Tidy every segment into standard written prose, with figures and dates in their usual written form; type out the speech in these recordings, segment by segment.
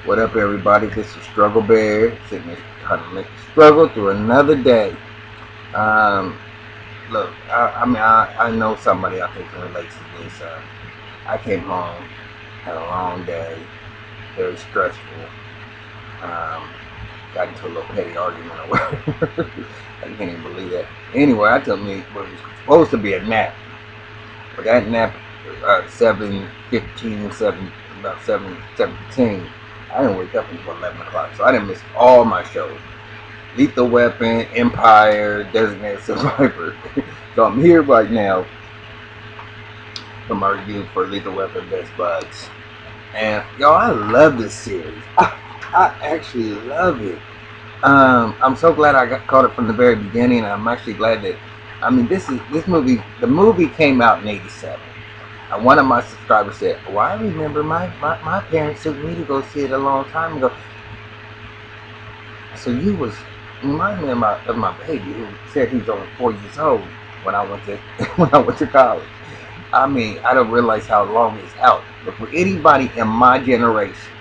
What up, everybody? This is Struggle Bear, sitting here trying to make a struggle through another day. Um, Look, I know somebody I think can relate to this. I came home, had a long day, very stressful. Um, got into a little petty argument at work. I can't even believe that. Anyway, I told me well, it was supposed to be a nap, but that nap, 7:15, about 7:17. I didn't wake up until 11 o'clock, so I didn't miss all my shows. Lethal Weapon, Empire, Designated Survivor. So I'm here right now for my review for Lethal Weapon Best Buds. And y'all, I love this series. I actually love it. I'm so glad I got caught it from the very beginning. I'm actually glad that this movie. The movie came out in '87. One of my subscribers said, "Well, I remember my parents took me to go see it a long time ago." So you was remind me of my baby who said he's only 4 years old when I went to when I went to college. I don't realize how long it's out. But for anybody in my generation,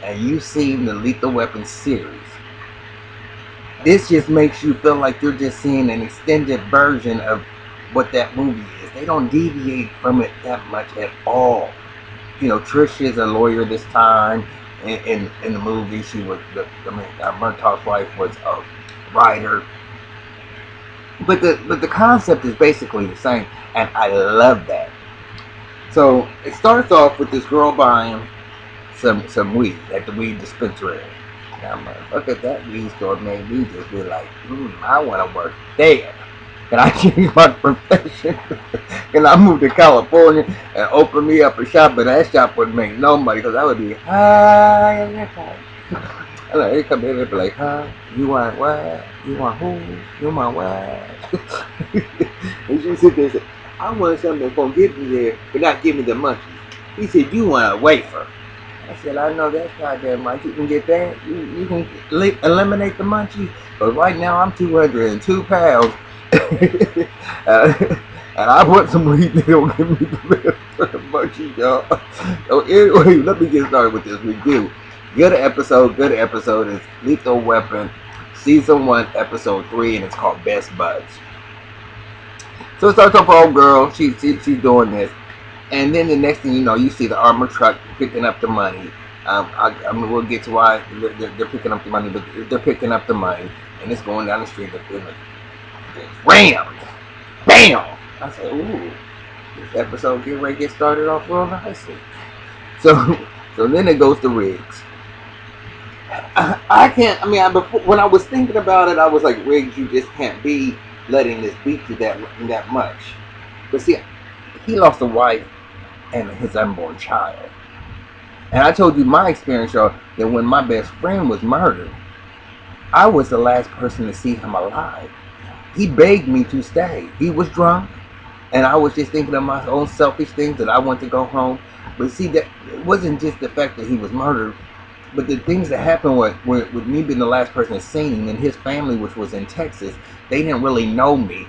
and you've seen the Lethal Weapon series, this just makes you feel like you're just seeing an extended version of what that movie is. They don't deviate from it that much at all. You know, Trish is a lawyer this time. In the movie, she was Murtaugh's wife was a writer. But the concept is basically the same, and I love that. So it starts off with this girl buying some weed at the weed dispensary. And I'm like, look at that weed store made me just be like, I want to work there. Can I change my profession? Can I move to California and open me up a shop? But that shop would make no money because I would be high in the high. And like, they come in and be like, huh? You want what? You want who? You want what? And she sit there and say, I want something that's going to get me there, but not give me the munchies. He said, you want a wafer. I said, I know that's goddamn right. You can get that. You can eliminate the munchies. But right now, I'm 202 pounds. And I want some weed that don't give me the munchies, y'all. So anyway, let me get started with this review. Good episode is Lethal Weapon, Season 1, Episode 3, and it's called Best Buds. So it starts off old girl, she's doing this, and then the next thing you know, you see the armored truck picking up the money. We'll get to why they're picking up the money, but they're picking up the money, and it's going down the street, and it's rammed, bam! I said, ooh, this episode get started off real nicely. So then it goes to Riggs. I can't. When I was thinking about it, I was like, Riggs, you just can't be letting this beat you that much. But see, he lost a wife and his unborn child. And I told you my experience, y'all, that when my best friend was murdered, I was the last person to see him alive. He begged me to stay. He was drunk, and I was just thinking of my own selfish things that I want to go home. But see, that it wasn't just the fact that he was murdered, but the things that happened with me being the last person to see him and his family, which was in Texas, they didn't really know me.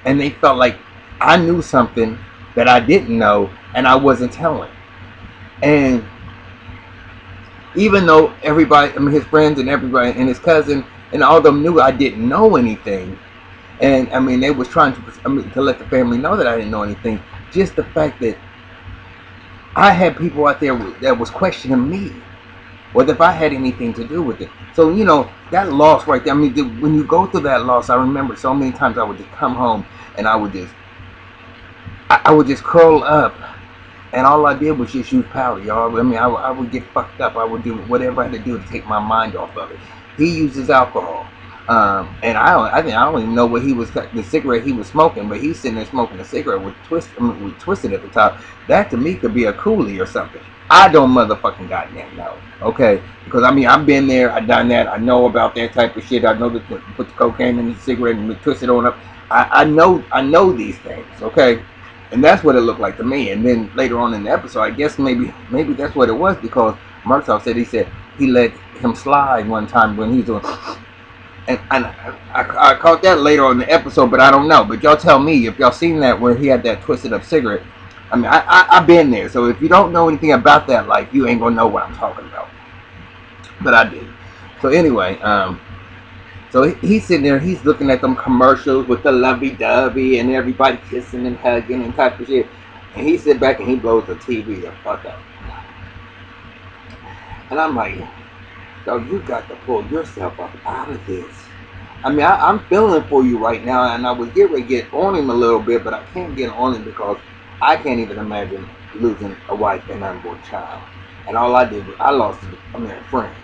And they felt like I knew something that I didn't know and I wasn't telling. And even though everybody, his friends and everybody and his cousin and all of them knew I didn't know anything. And they was trying to let the family know that I didn't know anything. Just the fact that I had people out there that was questioning me, whether if I had anything to do with it. So, that loss right there, when you go through that loss, I remember so many times I would just come home and I would just curl up, and all I did was just use powder, y'all. I would get fucked up. I would do whatever I had to do to take my mind off of it. He uses alcohol. And I don't even know what the cigarette he was smoking, but he's sitting there smoking a cigarette with twisted at the top. That to me could be a coolie or something. I don't motherfucking goddamn know, okay? Because I've been there, I've done that, I know about that type of shit. I know that put the cocaine in the cigarette and twist it on up. I know these things, okay? And that's what it looked like to me. And then later on in the episode, I guess maybe that's what it was, because Murtaugh said he let him slide one time when he was doing. And I caught that later on in the episode, but I don't know. But y'all tell me if y'all seen that where he had that twisted up cigarette. I've been there. So if you don't know anything about that life, you ain't gonna know what I'm talking about. but I did. So anyway, so he's sitting there, he's looking at them commercials with the lovey-dovey and everybody kissing and hugging and type of shit. And he sit back and he blows the TV the fuck up. And I'm like, yo, you got to pull yourself up out of this. I mean, I'm feeling for you right now, and I was getting ready to get on him a little bit, but I can't get on him because I can't even imagine losing a wife and unborn child. And all I did was I lost a friend.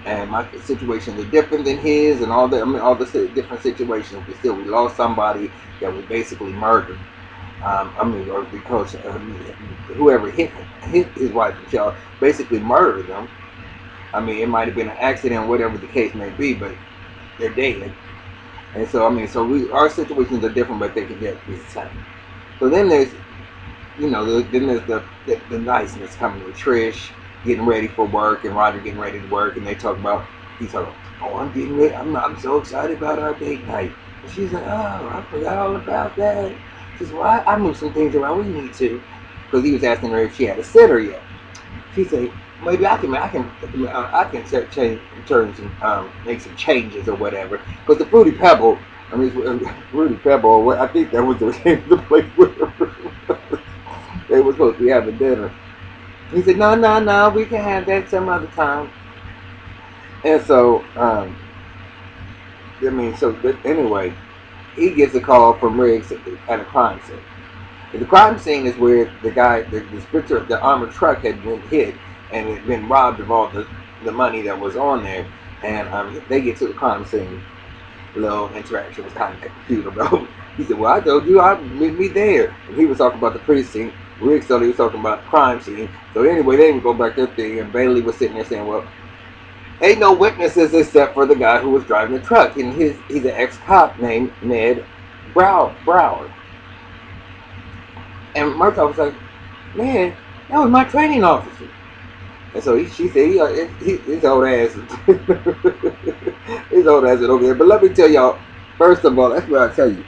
And my situations are different than his, and all the different situations. But still, we lost somebody that was basically murdered. Or because whoever hit his wife and child basically murdered them. I mean, it might have been an accident, whatever the case may be, but they're dead. And so, our situations are different, but they can get the same. So then there's, then there's the niceness coming with Trish getting ready for work and Roger getting ready to work, and he's talking about, oh, I'm getting ready, I'm so excited about our date night. And she's like, oh, I forgot all about that. She said, well, I moved some things around, we need to. Because he was asking her if she had a sitter yet. She said, maybe I can make some changes or whatever. Because the Fruity Pebble, Fruity Pebble, I think that was the place where they were supposed to be having dinner. He said, no, we can have that some other time. And so, anyway, he gets a call from Riggs at a crime scene. And the crime scene is where the guy, the armored truck had been hit and had been robbed of all the money that was on there. And they get to the crime scene. A little interaction was kind of cute about. He said, well, I told you I'd meet me there. And he was talking about the precinct. Riggs thought he was talking about the crime scene. So anyway, they would go back to their thing, and Bailey was sitting there saying, well, ain't no witnesses except for the guy who was driving the truck. And he's an ex-cop named Ned Brower. And Murtaugh was like, man, that was my training officer. And so she said, his old ass his old ass is over there. But let me tell y'all, first of all, that's what I tell you.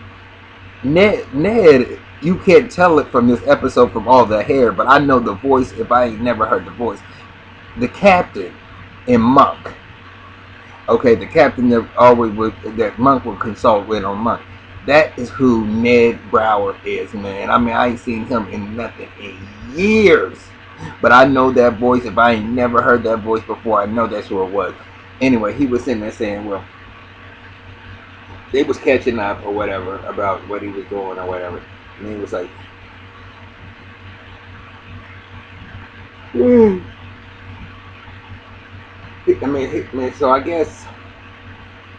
Ned, you can't tell it from this episode from all the hair, but I know the voice if I ain't never heard the voice. The captain in Monk. Okay, the captain that Monk would consult with on Monk. That is who Ned Brower is, man. I mean, I ain't seen him in nothing in years. But I know that voice. If I ain't never heard that voice before, I know that's who it was. Anyway, he was sitting there saying, well, they was catching up or whatever about what he was doing or whatever. And he was like, so I guess,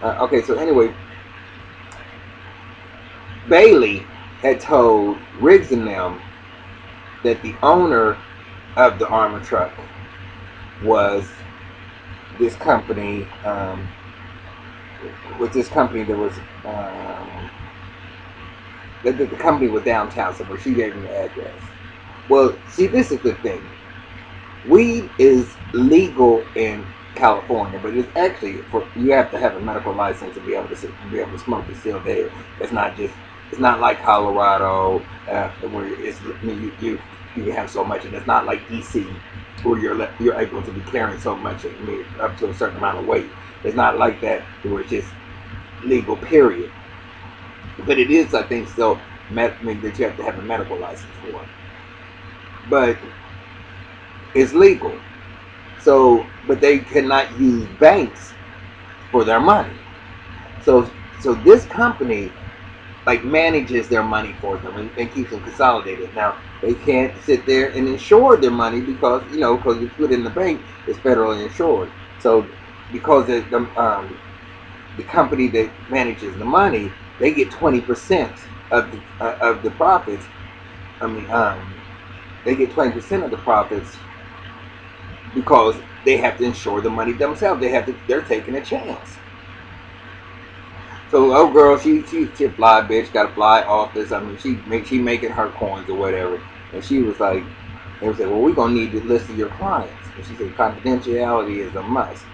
okay, so anyway, Bailey had told Riggs and them that the owner of the armored truck was this company, that was, that the company was downtown somewhere. She gave me the address. Well, see, this is the thing. Weed is legal in California, but it's actually you have to have a medical license to be able to smoke. It's still there. It's not like Colorado where you have so much, and it's not like DC where you're able to be carrying so much up to a certain amount of weight. It's not like that where it's just legal, period. But it is, I think, still that you have to have a medical license for. But it's legal. So, but they cannot use banks for their money. So this company manages their money for them and keeps them consolidated. Now they can't sit there and insure their money because you put it in the bank, it's federally insured. So because the company that manages the money, they get 20% of the profits. They get 20% of the profits because they have to insure the money themselves. They're taking a chance. So, oh girl, she fly bitch, got a fly office. She making her coins or whatever. And she was like, they was like, well, we're gonna need the list of your clients. And she said, confidentiality is a must.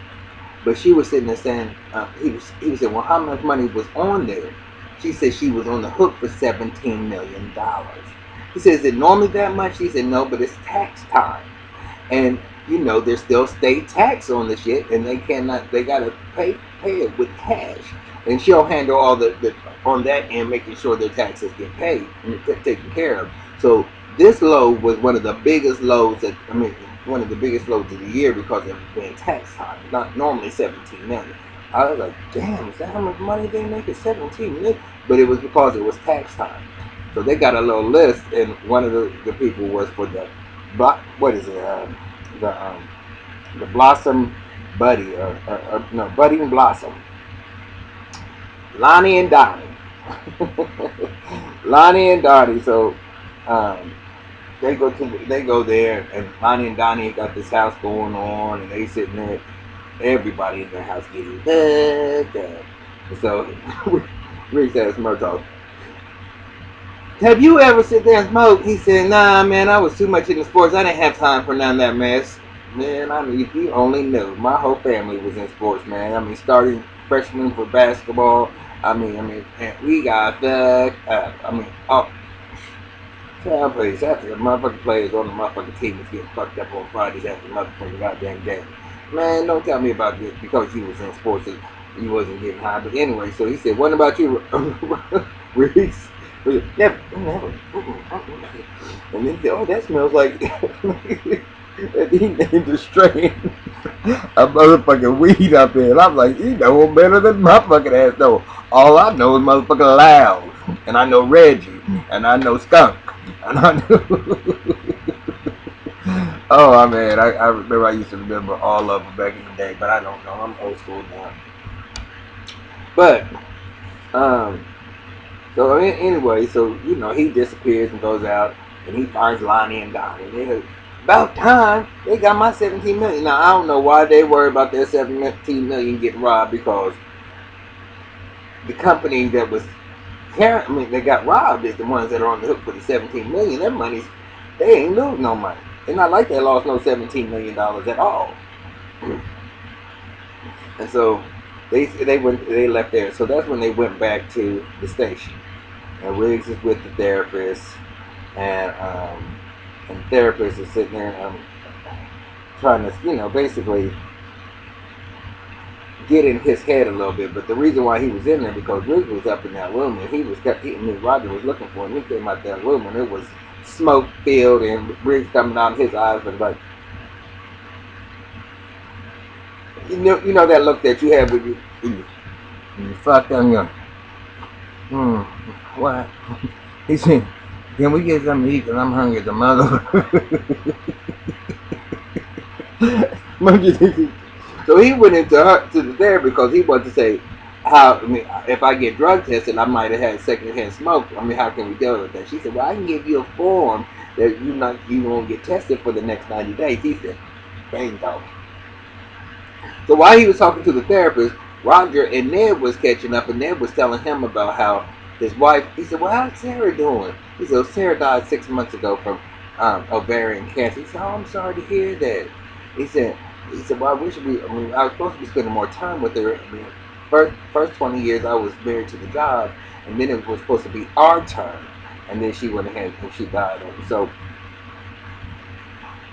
But she was sitting there saying, he was saying, well, how much money was on there? She said she was on the hook for $17 million. He said, is it normally that much? She said, no, but it's tax time. And you know, there's still state tax on the shit, and they gotta pay it with cash. And she'll handle all the on that end, making sure their taxes get paid and taken care of. So this load was one of the biggest loads one of the biggest loads of the year because of being tax time. Not normally 17 million. I was like, damn, is that how much money they make at 17 million? But it was because it was tax time. So they got a little list, and one of the people was for the what is it? The the Blossom Buddy or no Buddy and Blossom, Lonnie and Donnie, Lonnie and Donnie. So um, they go there, and Lonnie and Donnie got this house going on, and they sitting there. Everybody in their house getting hooked up. So Rick says, Murtaugh, have you ever sit there and smoke? He said, nah, man, I was too much into sports. I didn't have time for none of that mess. Man, I mean, if you only knew, my whole family was in sports, man. I mean, starting freshman for basketball. And we got fucked up. Time plays after the motherfucking players on the motherfucking team was getting fucked up on Fridays after the motherfucking goddamn game. Man, don't tell me about this because you was in sports and you wasn't getting high. But anyway, so he said, what about you, Reese? Never. And then he said, oh, that smells like and he named a strain of motherfucking weed up there. And I'm like, you know better than my fucking ass know. All I know is motherfucking Loud. And I know Reggie. And I know Skunk. And I know oh man, I remember I used to remember all of them back in the day, but I don't know. I'm old school now. But so anyway, so you know he disappears and goes out, and he finds Lonnie and Donnie. They about time they got my 17 million. Now I don't know why they worry about their 17 million getting robbed, because the company that was they got robbed is the ones that are on the hook for the 17 million. Their money's they ain't lose no money. It's not like they lost no $17 million at all. And so they left there. So that's when they went back to the station. And Riggs is with the therapist, and the therapist is sitting there trying to, basically get in his head a little bit. But the reason why he was in there because Riggs was up in that room, and Roger was looking for him. He came out that room, and it was smoke filled, and Riggs coming out of his eyes was like, you know that look that you have when you fucked on your what? He said, can we get something to eat? Because I'm hungry as a mother. So he went to the therapy because he wanted to say, if I get drug tested, I might have had secondhand smoke. How can we deal with that? She said, well, I can give you a form that you won't get tested for the next 90 days. He said, bingo. So while he was talking to the therapist, Roger and Ned was catching up, and Ned was telling him about how his wife, he said, well, how's Sarah doing? He said, well, Sarah died 6 months ago from ovarian cancer. He said, oh, I'm sorry to hear that. He said, well, I was supposed to be spending more time with her. First 20 years I was married to the job, and then it was supposed to be our turn. And then she went ahead and she died. So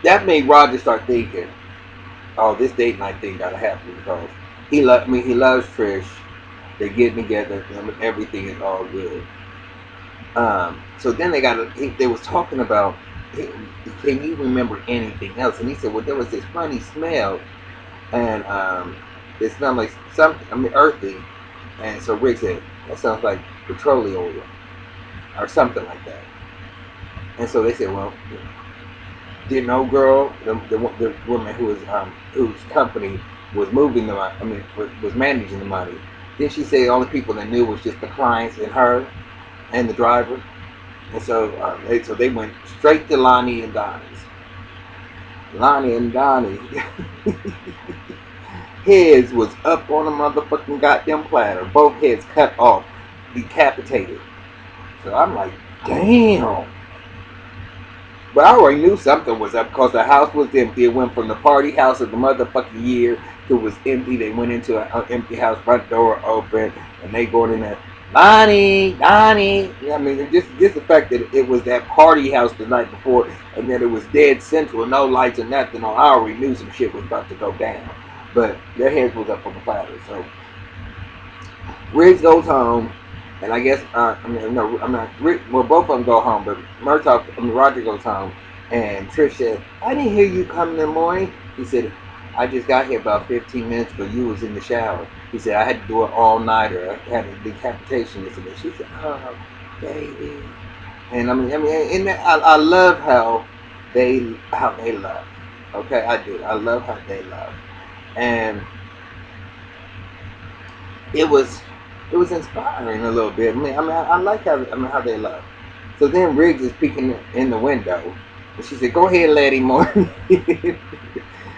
that made Roger start thinking, oh, this date night thing gotta happen because he loves Trish. They're getting together, everything is all good. So then they was talking about, can you remember anything else? And he said, well, there was this funny smell, and it smelled like something, earthy. And so Rick said, that sounds like petroleum oil or something like that. And so they said, well, didn't no girl, the woman whose company was moving the money, was managing the money, did she say the only people that knew was just the clients and her and the driver? And so they went straight to Lonnie and Donnie's. Lonnie and Donnie heads was up on a motherfucking goddamn platter. Both heads cut off, decapitated. So I'm like, damn. But I already knew something was up because the house was empty. It went from the party house of the motherfucking year to was empty. They went into an empty house, front door open, and they going in there. Lonnie, Donnie. I mean, just the fact that it was that party house the night before, and that it was dead central, no lights or nothing on. I already knew some shit was about to go down, but their heads was up on the platter. So Riggs goes home, and I guess I mean no, I'm not. Well, both of them go home, but Roger goes home, and Trish said, "I didn't hear you come in the morning." He said, "I just got here about 15 minutes, but you was in the shower." He said, "I had to do it all nighter. I had a decapitation yesterday." She said, "Oh, baby," and and I love how they love. Okay, I do. I love how they love, and it was it was inspiring a little bit. I like how they love. So then Riggs is peeking in the window, and she said, "Go ahead, Letty Morton."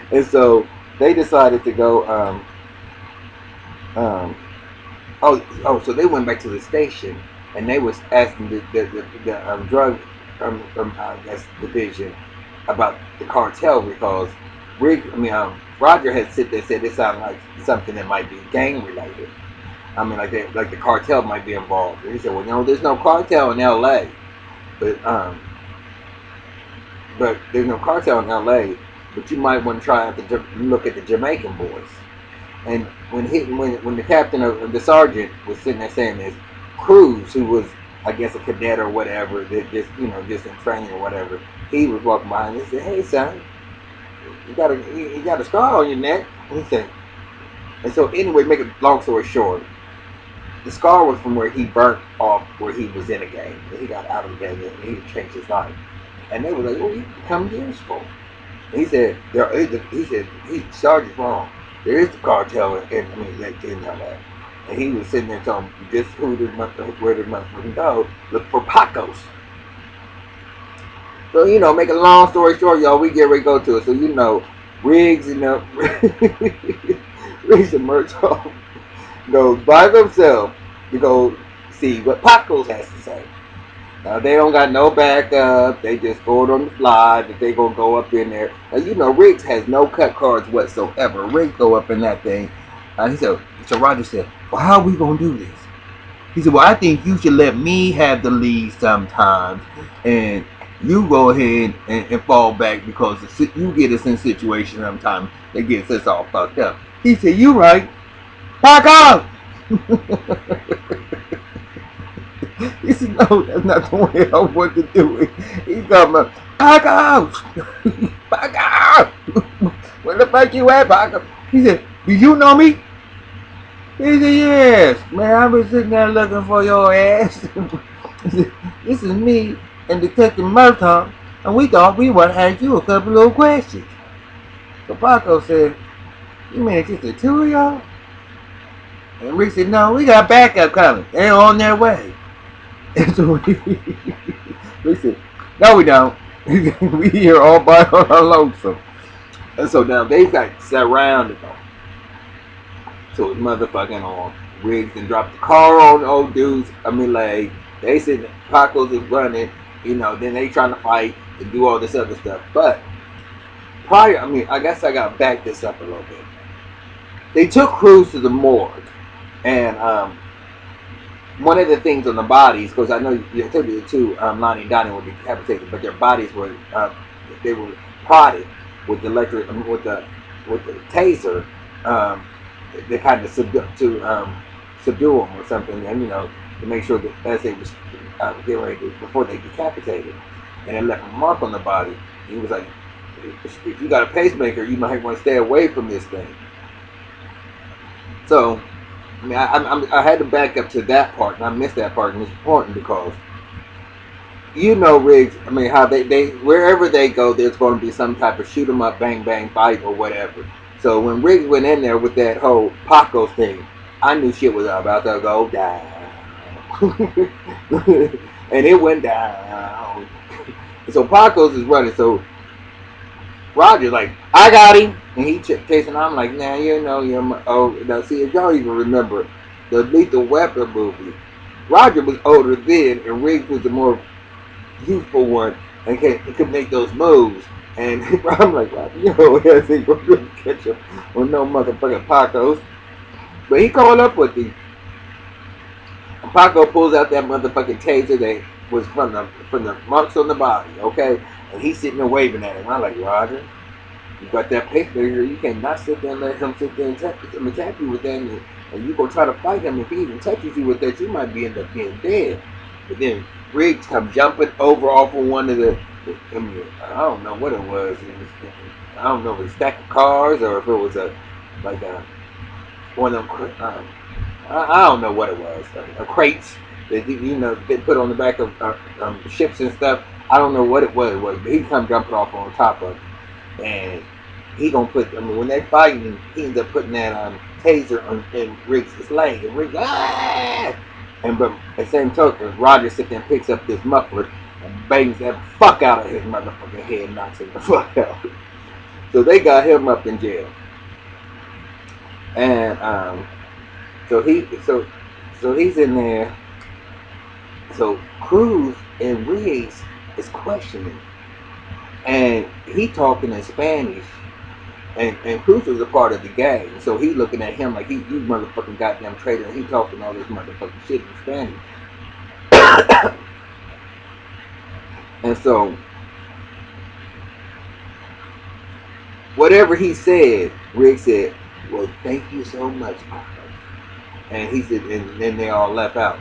And so they decided to go. Um, so they went back to the station, and they was asking the drug I guess division about the cartel because Roger had sit there and said it sounded like something that might be gang related. Like the cartel might be involved. And he said, "Well, no, there's no cartel in L.A., but there's no cartel in L.A. But you might want to try to look at the Jamaican boys." And when the captain of the sergeant was sitting there saying this, Cruz, who was I guess a cadet or whatever, that just in training or whatever, he was walking behind. And he said, "Hey, son, you got a scar on your neck." And he said, and so anyway, make a long story short, the scar was from where he burnt off where he was in a gang. He got out of the gang and he changed his life. And they were like, "Oh, you come useful." And he said, Sergeant's wrong. There is the cartel in LA. And he was sitting there telling me, just where the motherfucking go, look for Pacos. So, make a long story short, y'all, we get ready to go to it. So, Riggs and Riggs and Murtaugh goes by themselves to go see what Pacos has to say. Now they don't got no backup. They just go it on the fly that they gonna go up in there. Now Riggs has no cut cards whatsoever. Riggs go up in that thing. So Roger said, "Well, how are we gonna do this?" He said, "Well, I think you should let me have the lead sometimes, and you go ahead and fall back because you get us in situations sometimes that gets us all fucked up." He said, "You right. Back up." He said, "No, that's not the way I want to do it." He's talking about, "Back out! Back out! Where the fuck you at, Back out?" He said, "Do you know me?" He said, "Yes. Man, I've been sitting there looking for your ass." He said, "This is me and Detective Murtaugh, and we thought we would ask you a couple of questions." So Paco said, "You mean it's just the two of y'all?" And Rick said, "No, we got backup coming. They're on their way." And so we said, "No, we don't. We here all by our lonesome." And so now they got surrounded them. So it's motherfucking on. Riggs and dropped the car on the old dudes. They said Paco's is running. Then they trying to fight and do all this other stuff. But I guess I got to back this up a little bit. They took Cruz to the morgue, and one of the things on the bodies, because I know you told me the two, Lonnie and Donnie, were decapitated, but their bodies were they were prodded with the electric with the taser. They kind of subdue them or something, and to make sure that as they was getting ready before they decapitated, and it left a mark on the body. He was like, "If you got a pacemaker, you might want to stay away from this thing." So I had to back up to that part, and I missed that part, and it's important because Riggs. How they wherever they go, there's going to be some type of shoot 'em up, bang bang fight or whatever. So when Riggs went in there with that whole Paco thing, I knew shit was about to go down, and it went down. So Paco's is running. So Roger's like, "I got him," and he chasing. I'm like, "Nah, you're now see if y'all even remember the Lethal Weapon movie. Roger was older then, and Riggs was the more youthful one, and could make those moves." And I'm like, "Roger, yes, ain't gonna catch him with no motherfucking Pacos." But he called up with him. Paco pulls out that motherfucking taser that was from the marks on the body, okay? And he's sitting there waving at him. I'm like, Roger, you got that paper here. You cannot sit there and let him sit there and attack you with that. And you gonna try to fight him. If he even touches you with that, you might end up being dead. But then Riggs come jumping over off of one of I mean, I don't know what it was. I don't know if it was a stack of cars or if it was like a one of them. I don't know what it was. Crates that they put on the back of ships and stuff. I don't know what it was, but he come jumping off on top of it, and he gonna put. I mean, when they fighting, he ends up putting that taser on in Riggs' leg, and Riggs and but at the same token, Roger sits there and picks up this muffler and bangs that fuck out of his motherfucking head, knocks him the fuck out. So they got him up in jail, and so he's in there. So Cruz and Riggs is questioning, and he talking in Spanish, and Cruz was a part of the gang, so he looking at him like you motherfucking goddamn traitor, and he talking all this motherfucking shit in Spanish. And so whatever he said, Riggs said, "Well, thank you so much, Paco." And he said, and then they all left out.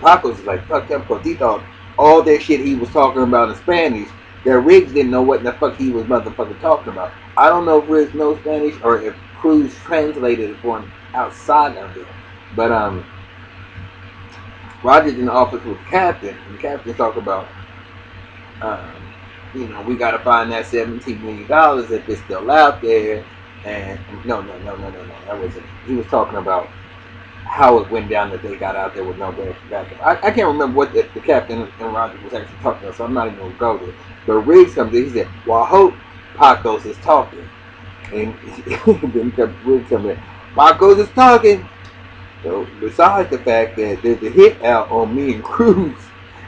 Paco's like fucked up because he thought all that shit he was talking about in Spanish, that Riggs didn't know what the fuck he was motherfucking talking about. I don't know if Riggs knows Spanish or if Cruz translated it for him outside of it. But Roger's in the office with the captain, and the captain talk about, um, we got to find that $17 million if it's still out there. And no, that wasn't. He was talking about how it went down that they got out there with no backup. I can't remember what the captain and Roger was actually talking about, so I'm not even going to go there. But Riggs comes in, he said, well, I hope Pacos is talking. And then Riggs comes in, Pacos is talking. So besides the fact that there's a hit out on me and Cruz,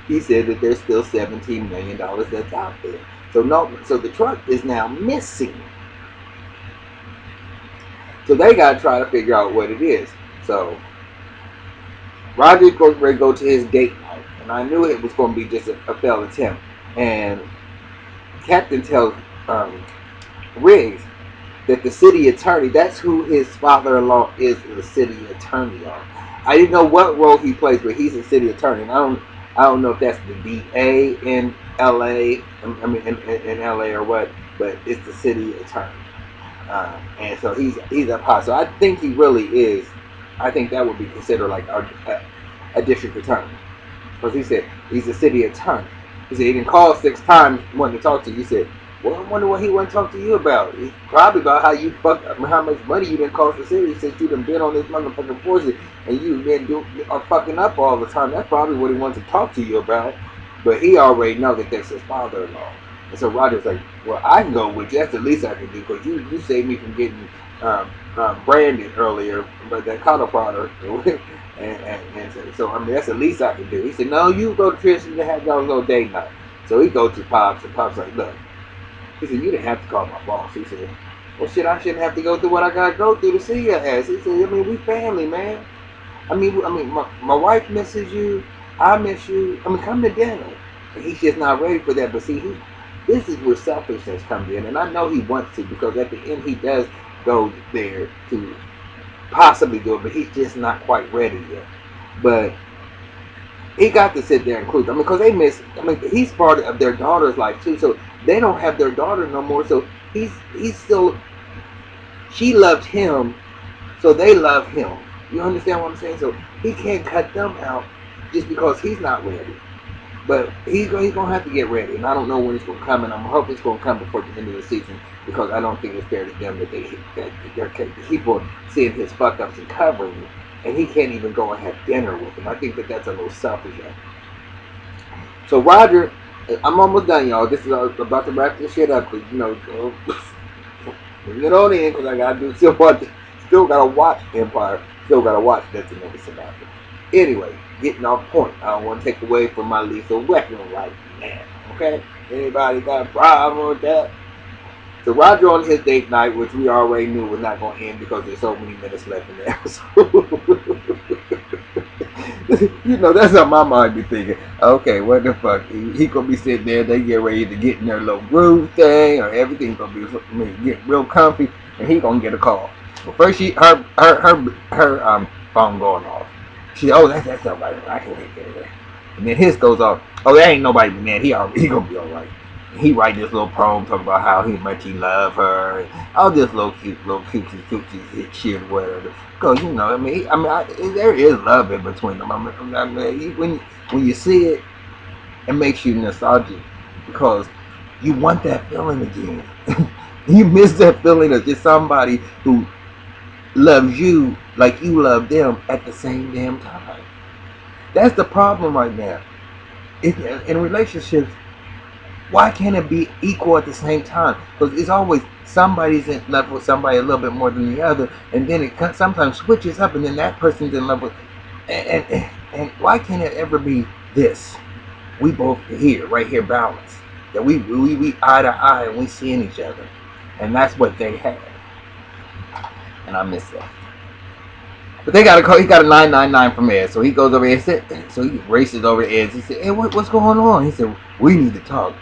he said that there's still $17 million that's out there. So the truck is now missing. So they got to try to figure out what it is. So Roger goes ready to go to his date night, and I knew it was going to be just a failed attempt. And Captain tells Riggs that the city attorney, that's who his father-in-law is, the city attorney on. I didn't know what role he plays, but he's a city attorney. And I don't know if that's the DA in LA, I mean in LA or what, but it's the city attorney. And so he's up high. So I think he really is. I think that would be considered like a district attorney, because he said he's a city attorney. He said he didn't call 6 times wanting to talk to you. He said, well, I wonder what he want to talk to you about. It's probably about how you how much money you didn't cost the city since you done been on this motherfucking force and you are fucking up all the time. That's probably what he wants to talk to you about. But he already knows that that's his father-in-law. And so Roger's like, well, I can go with you. That's the least I can do, because you saved me from getting branded earlier, but that cattle product. and so I mean, that's the least I can do. He said, no, you go to Tristan to have y'all little date night. So he goes to Pops, and Pops like, look. He said, you didn't have to call my boss. He said, well, shit, I shouldn't have to go through what I got to go through to see your ass. He said, I mean, we family, man. I mean, my wife misses you. I miss you. I mean, come to dinner. And he's just not ready for that. But see, this is where selfishness comes in. And I know he wants to, because at the end he does go there to possibly do it, but he's just not quite ready yet. But he got to sit there and include them, because they miss. I mean, he's part of their daughter's life too, so they don't have their daughter no more. So he's still. She loved him, so they love him. You understand what I'm saying? So he can't cut them out just because he's not ready. But he's gonna have to get ready, and I don't know when it's gonna come. And I hope it's gonna come before the end of the season, because I don't think it's fair to them that they're people seeing his fuck ups and covering it. And he can't even go and have dinner with him. I think that's a little selfish. So Roger, I'm almost done, y'all. This is about to wrap this shit up. Cause get on in, because I gotta do still gotta watch Empire. Still gotta watch That's Another Sinatra. Anyway, getting off point. I don't want to take away from my lethal weapon right now. Okay? Anybody got a problem with that? So Roger on his date night, which we already knew was not going to end because there's so many minutes left in the episode. You know, that's how my mind be thinking. Okay, what the fuck? He gonna be sitting there, they get ready to get in their little groove thing, or everything's gonna be get real comfy, and he gonna get a call. Well, first her phone going off. She, oh, that's nobody. I can take care of that. And then his goes off. Oh, that ain't nobody, man. He gonna be all right. He write this little poem talking about how much he love her, and all this little cutesy shit, whatever. Cause you know, there is love in between them. When you see it, it makes you nostalgic because you want that feeling again. You miss that feeling of just somebody who loves you like you love them at the same damn time. That's the problem right now. In relationships, why can't it be equal at the same time? Because it's always somebody's in love with somebody a little bit more than the other, and then it sometimes switches up, and then that person's in love with. And why can't it ever be this? We both here, right here, balanced. That we eye to eye and we seeing each other, and that's what they have. And I miss that. But they got a call. He got a 999 from Ed, so he goes over here. So he races over to Ed. He said, "Hey, what's going on?" He said, "We need to talk."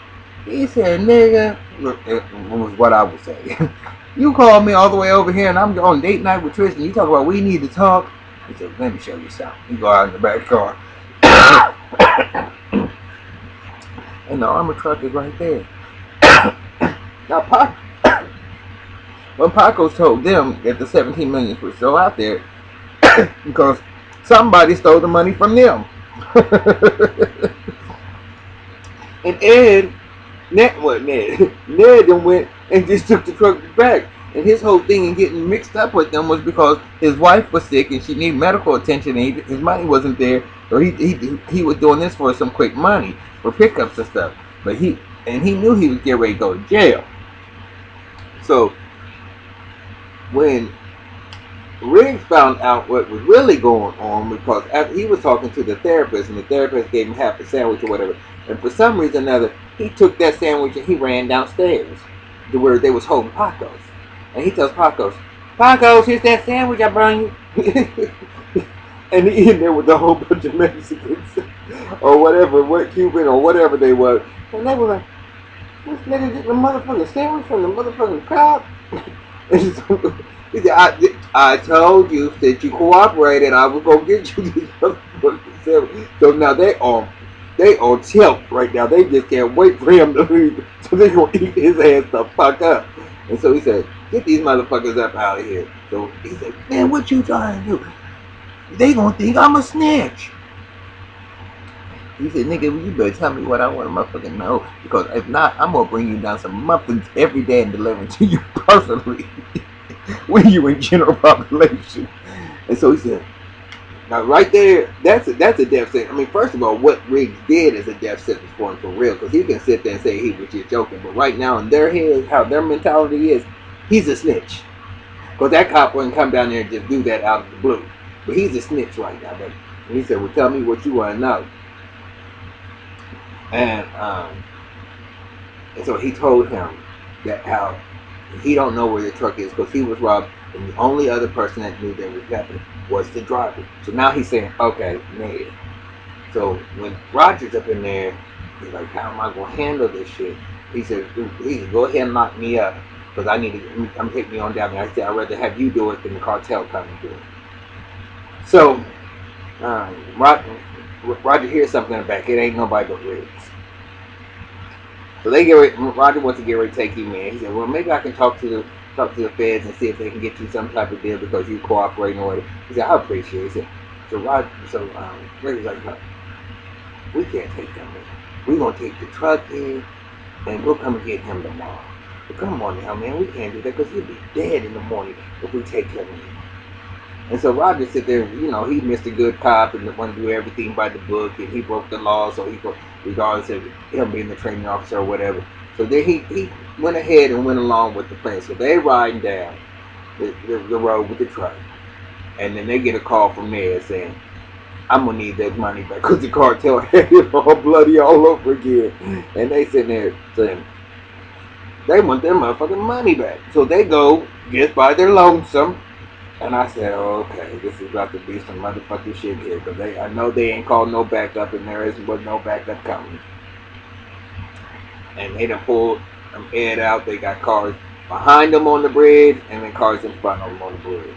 He said, "Nigga," was what I would say. "You called me all the way over here, and I'm on date night with Tristan. You talk about we need to talk." He said, "Let me show you something." He go out in the back car, and the armor truck is right there. Now, when Paco's told them that the 17 million was still out there because somebody stole the money from them. And Ned then went and just took the truck back. And his whole thing in getting mixed up with them was because his wife was sick and she needed medical attention, and his money wasn't there, or he was doing this for some quick money for pickups and stuff. But he knew he was getting ready to go to jail. So when Riggs found out what was really going on, because after he was talking to the therapist, and the therapist gave him half a sandwich or whatever, and for some reason or another, he took that sandwich and he ran downstairs to where they was holding Paco's. And he tells Paco's, here's that sandwich I brought you. And he in there with a whole bunch of Mexicans or whatever, what Cuban or whatever they were. And they were like, this nigga getting a motherfucking sandwich from the motherfucking cop. He said, I told you that you cooperated, I was gonna get you this motherfucking sandwich. So now they on tilt right now. They just can't wait for him to leave. So they gonna eat his ass the fuck up. And so he said, get these motherfuckers up out of here. So he said, man, what you trying to do? They gonna think I'm a snitch. He said, nigga, you better tell me what I want to motherfucking know. Because if not, I'm gonna bring you down some muffins every day and deliver them to you personally. When you in general population. And so he said, now right there, that's a death sentence. I mean, first of all, what Riggs did is a death sentence for him for real, because he can sit there and say he was just joking. But right now in their head, how their mentality is, he's a snitch. Because that cop wouldn't come down there and just do that out of the blue. But he's a snitch right now, baby. And he said, well, tell me what you want to know. And so he told him that how he don't know where the truck is because he was robbed, and the only other person that knew that was happening was the driver. So now he's saying, okay, Ned. So when Roger's up in there, he's like, how am I going to handle this shit? He said, please go ahead and lock me up because I'm taking me on down there. I said, I'd rather have you do it than the cartel come and do it. So Roger hears something in the back. It ain't nobody but Riggs. So Roger wants to get ready to take him in. He said, well, maybe I can talk to the feds and see if they can get you some type of deal because you cooperating or whatever. He said, I appreciate it. He said, Riggs was like, no, we can't take them in. We're going to take the truck in and we'll come and get him tomorrow. But come on now, man, we can't do that because he'll be dead in the morning if we take him in. And so Roger sit there, you know, he missed a good cop and wanted to do everything by the book, and he broke the law, so regardless of him being the training officer or whatever. So then he went ahead and went along with the plan. So they riding down the road with the truck, and then they get a call from there saying, I'm going to need that money back because the cartel had it all bloody all over again. And they sitting there saying, they want their motherfucking money back. So they go, get by their lonesome, And I said, oh, okay, this is about to be some motherfucking shit here. Because I know they ain't called no backup and there was no backup coming. And they done pulled them head out. They got cars behind them on the bridge and then cars in front of them on the bridge.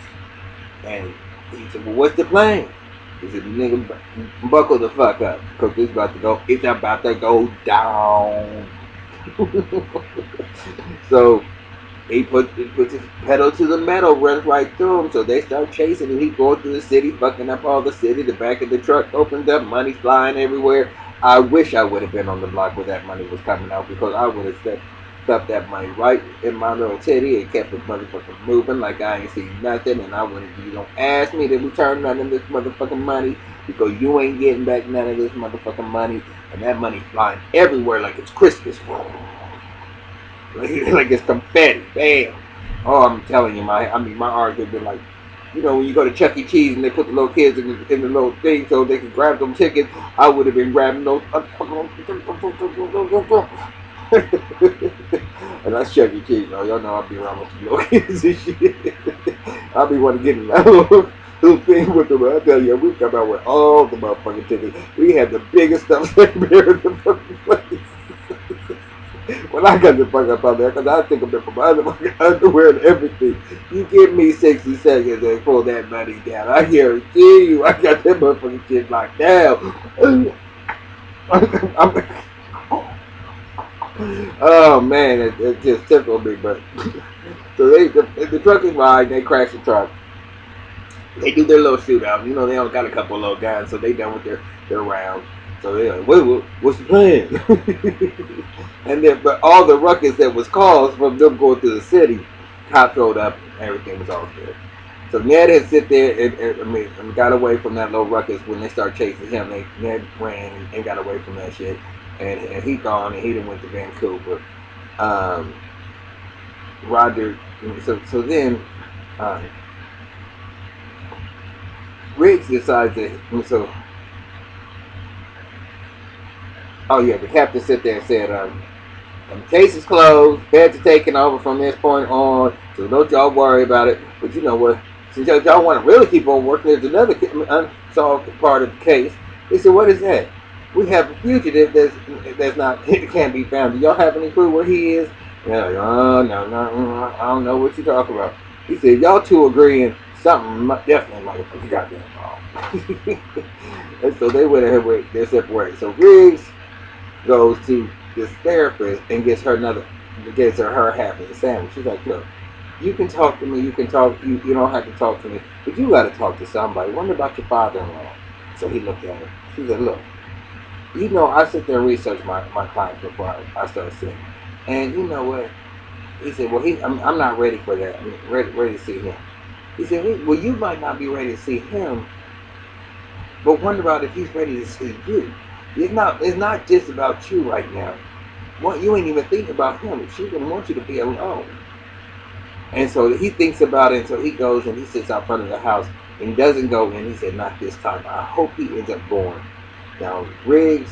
And he said, well, what's the plan? He said, nigga, buckle the fuck up. Because it's about to go down. So he puts his pedal to the metal, runs right through him. So they start chasing him. He going through the city, fucking up all the city. The back of the truck opens up, money flying everywhere. I wish I would have been on the block where that money was coming out because I would have stuffed that money right in my little titty and kept the motherfucker moving like I ain't seen nothing. And I wouldn't, you don't ask me to return none of this motherfucking money because you ain't getting back none of this motherfucking money. And that money flying everywhere like it's Christmas. Like it's confetti. Bam. Oh, I'm telling you, my heart would be like, you know, when you go to Chuck E. Cheese and they put the little kids in the little thing so they can grab them tickets, I would have been grabbing those. And that's Chuck E. Cheese. Y'all know I'll be around with the little kids and shit. I'll be wanting to get in that little thing with them. I tell you, we come out with all the motherfucking tickets. We had the biggest stuff there in the fucking place. When I got the fuck up out there, because I think of it from underwear and everything. You give me 60 seconds and pull that money down. I guarantee you, I got that motherfucking shit locked down. Oh man, it just tickled me. But so the truck is riding, they crash the truck. They do their little shootout. You know, they only got a couple of little guys, so they done with their round. So they're like, what's the plan? And then, but all the ruckus that was caused from them going through the city, cops showed up, and everything was all good. So Ned had sit there and got away from that little ruckus when they started chasing him. Ned ran and got away from that shit, and he gone and he done went to Vancouver. Um, Roger, so then. Riggs decides that oh yeah, the captain sit there and said, case is closed, beds are taken over from this point on, so don't y'all worry about it. But you know what? Since y'all want to really keep on working, there's another unsolved part of the case. They said, what is that? We have a fugitive that's not can't be found. Do y'all have any clue where he is? Yeah, like, oh no, I don't know what you're talking about. He said, y'all two agreeing something definitely might have goddamn wrong. And so they went ahead with their separate ways. So Riggs goes to this therapist and gets her half of the sandwich. She's like, look, you can talk to me, you don't have to talk to me, but you got to talk to somebody. What about your father-in-law? So he looked at her. She said, look, you know, I sit there and research my clients before I start seeing him. And you know what? He said, well, I'm not ready for that. I'm ready to see him. He said, well, you might not be ready to see him, but wonder about if he's ready to see you. It's not just about you right now. What you ain't even thinking about him. She didn't want you to be alone. And so he thinks about it, and so he goes and he sits out front of the house and he doesn't go in. He said, not this time. I hope he ends up going. Now Riggs,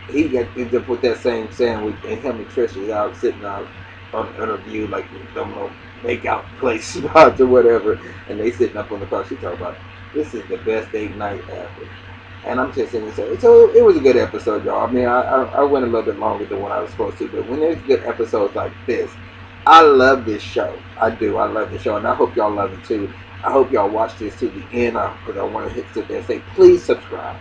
ends up with that same sandwich, and him and Trish is out sitting out on a view like some little make out place spots or whatever, and they sitting up on the car. She talking about this is the best date night ever. And I'm just saying, so it was a good episode, y'all. I mean, I went a little bit longer than what I was supposed to, but when there's good episodes like this, I love this show. I do. I love the show, and I hope y'all love it too. I hope y'all watch this to the end because I want to sit there and say, please subscribe.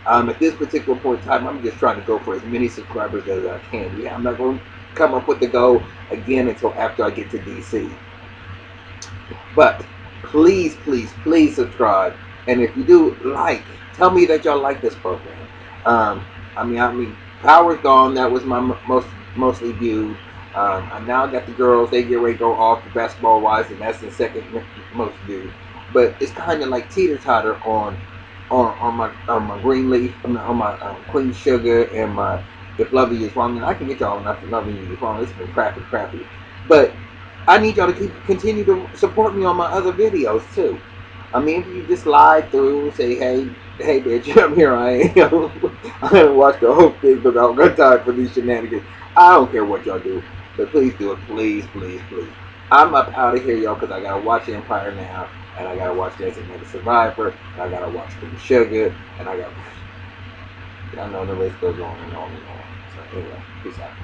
At this particular point in time, I'm just trying to go for as many subscribers as I can. Yeah, I'm not going to come up with the goal again until after I get to DC. But please, please, please subscribe. And if you do tell me that y'all like this program. I mean, Power's Gone. That was my mostly viewed. I now got the girls. They get ready to go off basketball wise, and that's the second most viewed. But it's kind of like teeter totter on my Greenleaf, on my Queen Sugar and my If Loving You Is Wrong. And I can get y'all enough If Loving You Is Wrong. It's been crappy. But I need y'all to continue to support me on my other videos too. I mean, if you just lie through, say, hey bitch, here I am. I haven't watched the whole thing because I don't got time for these shenanigans. I don't care what y'all do, but please do it. Please, please, please. I'm up out of here, y'all, because I got to watch Empire now. and I gotta watch Designated Survivor, and I gotta watch Queen Sugar, and I got, I know the list goes on and on and on. So anyway, peace out.